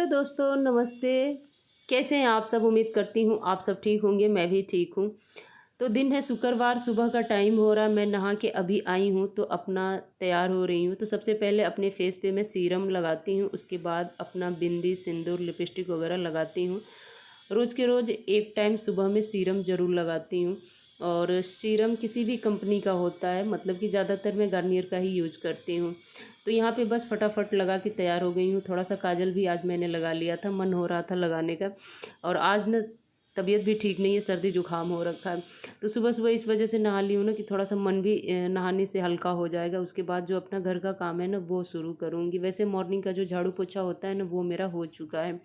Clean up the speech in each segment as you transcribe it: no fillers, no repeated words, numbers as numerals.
Hello दोस्तों, नमस्ते। कैसे हैं आप सब? उम्मीद करती हूँ आप सब ठीक होंगे, मैं भी ठीक हूँ। तो दिन है शुक्रवार, सुबह का टाइम हो रहा है, मैं नहा के अभी आई हूँ तो अपना तैयार हो रही हूँ। तो सबसे पहले अपने फेस पे मैं सीरम लगाती हूँ, उसके बाद अपना बिंदी, सिंदूर, लिपस्टिक वगैरह लगाती हूँ। रोज़ के रोज़ एक टाइम सुबह में सीरम ज़रूर लगाती हूँ। और सीरम किसी भी कंपनी का होता है, मतलब कि ज़्यादातर मैं गार्नियर का ही यूज़ करती हूँ। तो यहाँ पे बस फटाफट लगा के तैयार हो गई हूँ। थोड़ा सा काजल भी आज मैंने लगा लिया था, मन हो रहा था लगाने का। और आज न तबीयत भी ठीक नहीं है, सर्दी जुकाम हो रखा है। तो सुबह सुबह इस वजह से नहा ली हूँ ना कि थोड़ा सा मन भी नहाने से हल्का हो जाएगा। उसके बाद जो अपना घर का काम है ना वो शुरू करूँगी। वैसे मॉर्निंग का जो झाड़ू पोछा होता है ना वो मेरा हो चुका है।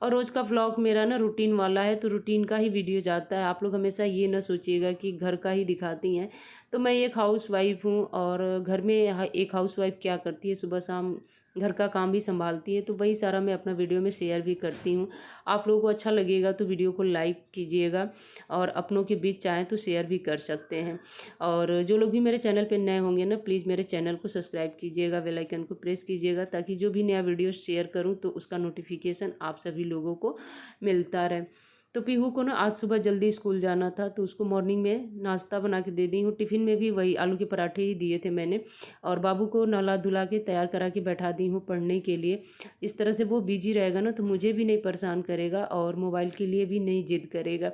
और रोज़ का व्लॉग मेरा ना रूटीन वाला है, तो रूटीन का ही वीडियो जाता है। आप लोग हमेशा ये ना सोचिएगा कि घर का ही दिखाती हैं। तो मैं एक हाउसवाइफ हूँ और घर में एक हाउसवाइफ क्या करती है, सुबह शाम घर का काम भी संभालती है। तो वही सारा मैं अपना वीडियो में शेयर भी करती हूँ। आप लोगों को अच्छा लगेगा तो वीडियो को लाइक कीजिएगा, और अपनों के बीच चाहें तो शेयर भी कर सकते हैं। और जो लोग भी मेरे चैनल पे नए होंगे ना, प्लीज़ मेरे चैनल को सब्सक्राइब कीजिएगा, बेल आइकन को प्रेस कीजिएगा, ताकि जो भी नया वीडियो शेयर करूँ तो उसका नोटिफिकेशन आप सभी लोगों को मिलता रहे। तो पीहू को ना आज सुबह जल्दी स्कूल जाना था, तो उसको मॉर्निंग में नाश्ता बना के दे दी हूँ। टिफ़िन में भी वही आलू के पराठे ही दिए थे मैंने। और बाबू को नहला धुला के तैयार करा के बैठा दी हूँ पढ़ने के लिए। इस तरह से वो बिजी रहेगा ना तो मुझे भी नहीं परेशान करेगा और मोबाइल के लिए भी नहीं जिद करेगा।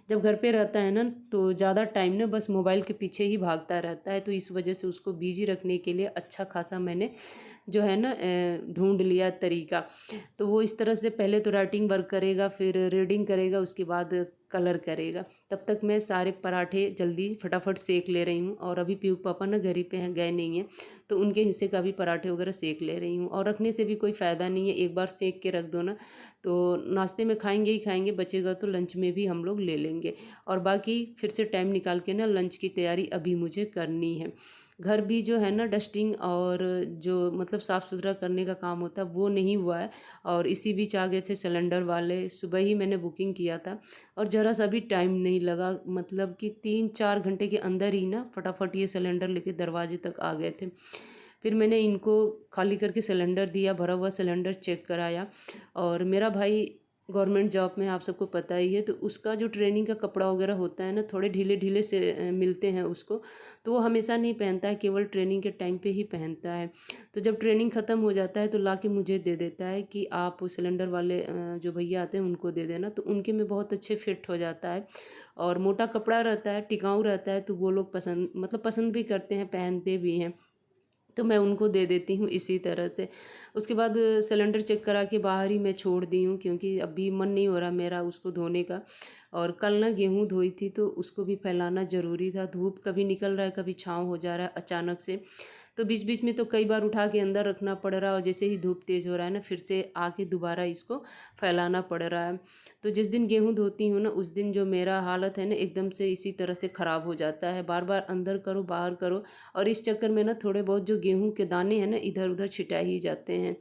जब घर पे रहता है ना तो ज़्यादा टाइम ना बस मोबाइल के पीछे ही भागता रहता है। तो इस वजह से उसको बिजी रखने के लिए अच्छा खासा मैंने जो है ना ढूंढ लिया तरीका। तो वो इस तरह से पहले तो राइटिंग वर्क करेगा, फिर रीडिंग करेगा, उसके बाद कलर करेगा। तब तक मैं सारे पराठे जल्दी फटाफट सेक ले रही हूँ। और अभी पीहू पापा ना घर ही पे हैं, गए नहीं हैं, तो उनके हिस्से का भी पराठे वगैरह सेक ले रही हूँ। और रखने से भी कोई फ़ायदा नहीं है, एक बार सेक के रख दो ना तो नाश्ते में खाएंगे ही खाएंगे, बचेगा तो लंच में भी हम लोग ले लेंगे। और बाकी फिर से टाइम निकाल के ना लंच की तैयारी अभी मुझे करनी है। घर भी जो है ना डस्टिंग और जो मतलब साफ़ सुथरा करने का काम होता है वो नहीं हुआ है। और इसी बीच आ गए थे सिलेंडर वाले, सुबह ही मैंने बुकिंग किया था और ज़रा सा भी टाइम नहीं लगा, मतलब कि 3-4 घंटे के अंदर ही ना फटाफट ये सिलेंडर लेके दरवाजे तक आ गए थे। फिर मैंने इनको खाली करके सिलेंडर दिया, भरा हुआ सिलेंडर चेक कराया। और मेरा भाई गवर्नमेंट जॉब में, आप सबको पता ही है, तो उसका जो ट्रेनिंग का कपड़ा वगैरह होता है ना थोड़े ढीले ढीले से मिलते हैं उसको। तो वो हमेशा नहीं पहनता है, केवल ट्रेनिंग के टाइम पे ही पहनता है। तो जब ट्रेनिंग ख़त्म हो जाता है तो ला के मुझे दे देता है कि आप सिलेंडर वाले जो भैया आते हैं उनको दे देना। तो उनके में बहुत अच्छे फिट हो जाता है और मोटा कपड़ा रहता है, टिकाऊ रहता है, तो वो लोग पसंद मतलब पसंद भी करते हैं, पहनते भी हैं। तो मैं उनको दे देती हूँ इसी तरह से। उसके बाद सिलेंडर चेक करा के बाहर ही मैं छोड़ दी हूँ, क्योंकि अभी मन नहीं हो रहा मेरा उसको धोने का। और कल ना गेहूँ धोई थी तो उसको भी फैलाना ज़रूरी था। धूप कभी निकल रहा है, कभी छाँव हो जा रहा है अचानक से। तो बीच बीच में तो कई बार उठा के अंदर रखना पड़ रहा है, और जैसे ही धूप तेज़ हो रहा है ना फिर से आके दोबारा इसको फैलाना पड़ रहा है। तो जिस दिन गेहूँ धोती हूँ ना उस दिन जो मेरा हालत है ना एकदम से इसी तरह से ख़राब हो जाता है, बार बार अंदर करो बाहर करो। और इस चक्कर में ना थोड़े बहुत जो गेहूँ के दाने हैं ना इधर उधर छिटा ही जाते हैं।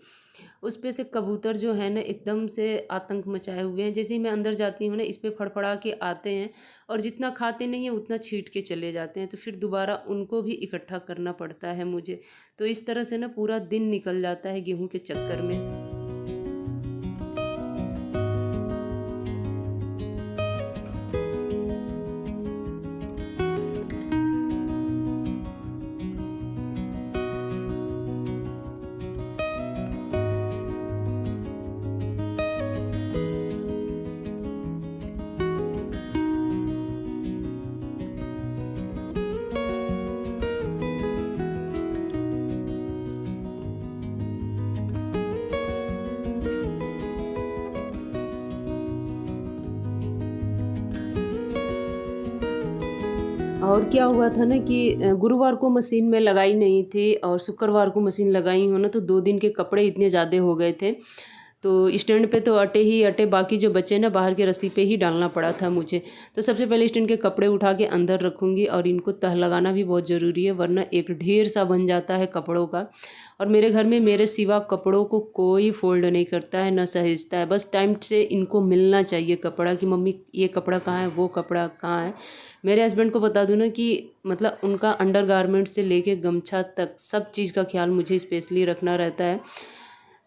उस पे से कबूतर जो है ना एकदम से आतंक मचाए हुए हैं। जैसे ही मैं अंदर जाती हूँ ना इस पे फड़फड़ा के आते हैं, और जितना खाते नहीं हैं उतना छींट के चले जाते हैं। तो फिर दोबारा उनको भी इकट्ठा करना पड़ता है मुझे। तो इस तरह से ना पूरा दिन निकल जाता है गेहूँ के चक्कर में। और क्या हुआ था ना कि गुरुवार को मशीन में लगाई नहीं थी और शुक्रवार को मशीन लगाई हूँ ना, तो 2 दिन के कपड़े इतने ज़्यादा हो गए थे। तो स्टैंड पे तो अटे ही अटे, बाकी जो बचे ना बाहर के रस्सी पे ही डालना पड़ा था मुझे। तो सबसे पहले स्टैंड के कपड़े उठा के अंदर रखूँगी, और इनको तह लगाना भी बहुत ज़रूरी है, वरना एक ढेर सा बन जाता है कपड़ों का। और मेरे घर में मेरे सिवा कपड़ों को कोई फ़ोल्ड नहीं करता है, ना सहेजता है। बस टाइम से इनको मिलना चाहिए कपड़ा कि मम्मी ये कपड़ा कहाँ है, वो कपड़ा कहाँ है। मेरे हस्बैंड को बता दूँ ना कि मतलब उनका अंडरगारमेंट से लेके गमछा तक सब चीज़ का ख्याल मुझे स्पेशली रखना रहता है।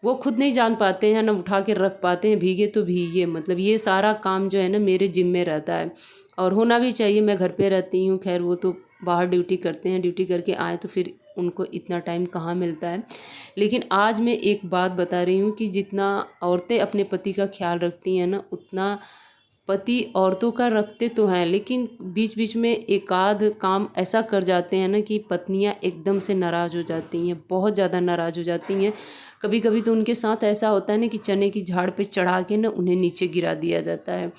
वो खुद नहीं जान पाते हैं, ना उठा के रख पाते हैं, भीगे तो भीगे। मतलब ये सारा काम जो है ना मेरे जिम्मे रहता है और होना भी चाहिए। मैं घर पे रहती हूँ, खैर वो तो बाहर ड्यूटी करते हैं, ड्यूटी करके आए तो फिर उनको इतना टाइम कहाँ मिलता है। लेकिन आज मैं एक बात बता रही हूँ कि जितना औरतें अपने पति का ख्याल रखती हैं ना, उतना पति औरतों का रखते तो हैं, लेकिन बीच बीच में एक आध काम ऐसा कर जाते हैं ना कि पत्नियां एकदम से नाराज़ हो जाती हैं, बहुत ज़्यादा नाराज़ हो जाती हैं। कभी कभी तो उनके साथ ऐसा होता है ना कि चने की झाड़ पे चढ़ा के ना उन्हें नीचे गिरा दिया जाता है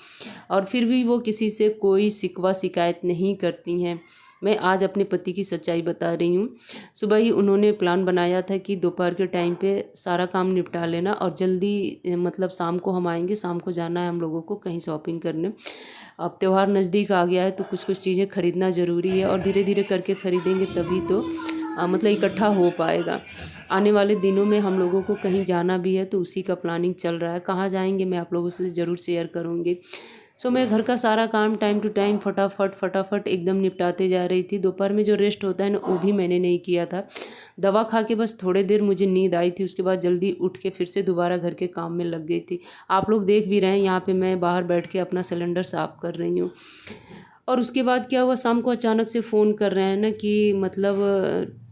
और फिर भी वो किसी से कोई शिकवा शिकायत नहीं करती हैं। मैं आज अपने पति की सच्चाई बता रही हूँ। सुबह ही उन्होंने प्लान बनाया था कि दोपहर के टाइम पे सारा काम निपटा लेना और जल्दी मतलब शाम को हम आएंगे, शाम को जाना है हम लोगों को कहीं शॉपिंग करने। अब त्यौहार नज़दीक आ गया है तो कुछ कुछ चीज़ें ख़रीदना ज़रूरी है और धीरे धीरे करके ख़रीदेंगे तभी तो मतलब इकट्ठा हो पाएगा। आने वाले दिनों में हम लोगों को कहीं जाना भी है तो उसी का प्लानिंग चल रहा है। कहाँ जाएंगे मैं आप लोगों से ज़रूर शेयर करूँगी। सो मैं घर का सारा काम टाइम टू टाइम फटाफट एकदम निपटाते जा रही थी। दोपहर में जो रेस्ट होता है ना वो भी मैंने नहीं किया था। दवा खा के बस थोड़ी देर मुझे नींद आई थी, उसके बाद जल्दी उठ के फिर से दोबारा घर के काम में लग गई थी। आप लोग देख भी रहे हैं यहाँ पे मैं बाहर बैठ के अपना सिलेंडर साफ़ कर रही हूँ। और उसके बाद क्या हुआ, शाम को अचानक से फ़ोन कर रहे हैं ना कि मतलब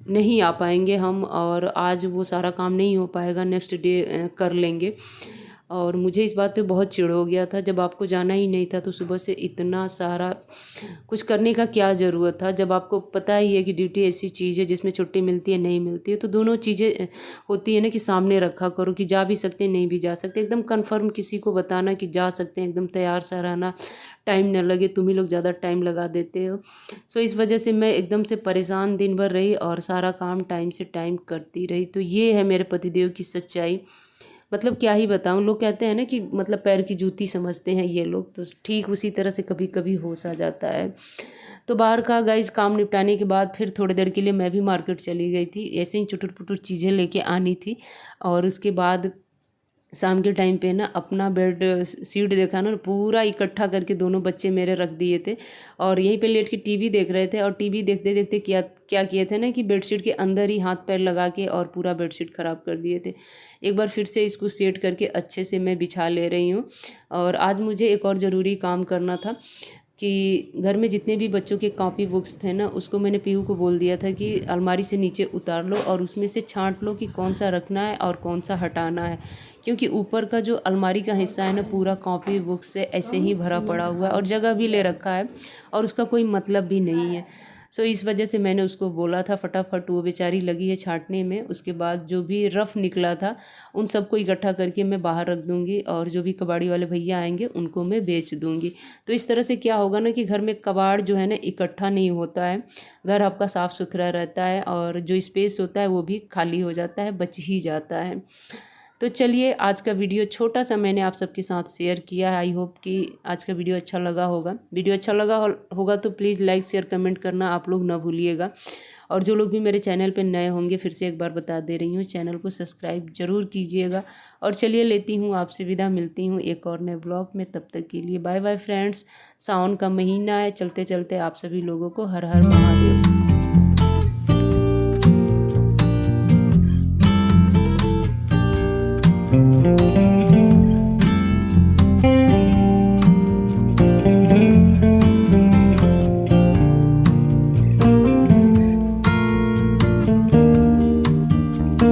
नहीं आ पाएंगे हम और आज वो सारा काम नहीं हो पाएगा, नेक्स्ट डे कर लेंगे। और मुझे इस बात पे बहुत चिढ़ हो गया था। जब आपको जाना ही नहीं था तो सुबह से इतना सारा कुछ करने का क्या ज़रूरत था। जब आपको पता ही है कि ड्यूटी ऐसी चीज़ है जिसमें छुट्टी मिलती है नहीं मिलती है, तो दोनों चीज़ें होती है ना कि सामने रखा करो कि जा भी सकते हैं नहीं भी जा सकते। एकदम कन्फर्म किसी को बताना कि जा सकते हैं, एकदम तैयार सा रहना, टाइम न लगे। तुम ही लोग ज़्यादा टाइम लगा देते हो। सो इस वजह से मैं एकदम से परेशान दिन भर रही और सारा काम टाइम से टाइम करती रही। तो ये है मेरे पतिदेव की सच्चाई। मतलब क्या ही बताऊँ, लोग कहते हैं ना कि मतलब पैर की जूती समझते हैं ये लोग, तो ठीक उसी तरह से कभी कभी होश आ जाता है। तो बाहर का गाइज काम निपटाने के बाद फिर थोड़ी देर के लिए मैं भी मार्केट चली गई थी, ऐसे ही चुटुर पुटुर चीज़ें लेके आनी थी। और उसके बाद शाम के टाइम पे ना अपना बेड शीट देखा ना, पूरा इकट्ठा करके दोनों बच्चे मेरे रख दिए थे और यहीं पे लेट के टीवी देख रहे थे। और टीवी देखते देखते क्या क्या किए थे ना कि बेडशीट के अंदर ही हाथ पैर लगा के और पूरा बेडशीट ख़राब कर दिए थे। एक बार फिर से इसको सेट करके अच्छे से मैं बिछा ले रही हूँ। और आज मुझे एक और ज़रूरी काम करना था कि घर में जितने भी बच्चों के कॉपी बुक्स थे ना, उसको मैंने पीहू को बोल दिया था कि अलमारी से नीचे उतार लो और उसमें से छांट लो कि कौन सा रखना है और कौन सा हटाना है। क्योंकि ऊपर का जो अलमारी का हिस्सा है ना, पूरा कॉपी बुक से ऐसे ही भरा पड़ा हुआ है और जगह भी ले रखा है और उसका कोई मतलब भी नहीं है। सो इस वजह से मैंने उसको बोला था फटाफट, वो बेचारी लगी है छांटने में। उसके बाद जो भी रफ़ निकला था उन सबको इकट्ठा करके मैं बाहर रख दूँगी और जो भी कबाड़ी वाले भैया आएंगे उनको मैं बेच दूँगी। तो इस तरह से क्या होगा ना कि घर में कबाड़ जो है ना इकट्ठा नहीं होता है, घर आपका साफ़ सुथरा रहता है और जो स्पेस होता है वो भी खाली हो जाता है, बच ही जाता है। तो चलिए आज का वीडियो छोटा सा मैंने आप सबके साथ शेयर किया है। आई होप कि आज का वीडियो अच्छा लगा होगा। वीडियो अच्छा लगा होगा तो प्लीज़ लाइक शेयर कमेंट करना आप लोग ना भूलिएगा। और जो लोग भी मेरे चैनल पे नए होंगे फिर से एक बार बता दे रही हूँ, चैनल को सब्सक्राइब ज़रूर कीजिएगा। और चलिए लेती हूँ आपसे विदा, मिलती हूँ एक और नए ब्लॉग में। तब तक के लिए बाय बाय फ्रेंड्स। सावन का महीना है, चलते चलते आप सभी लोगों को हर हर महादेव।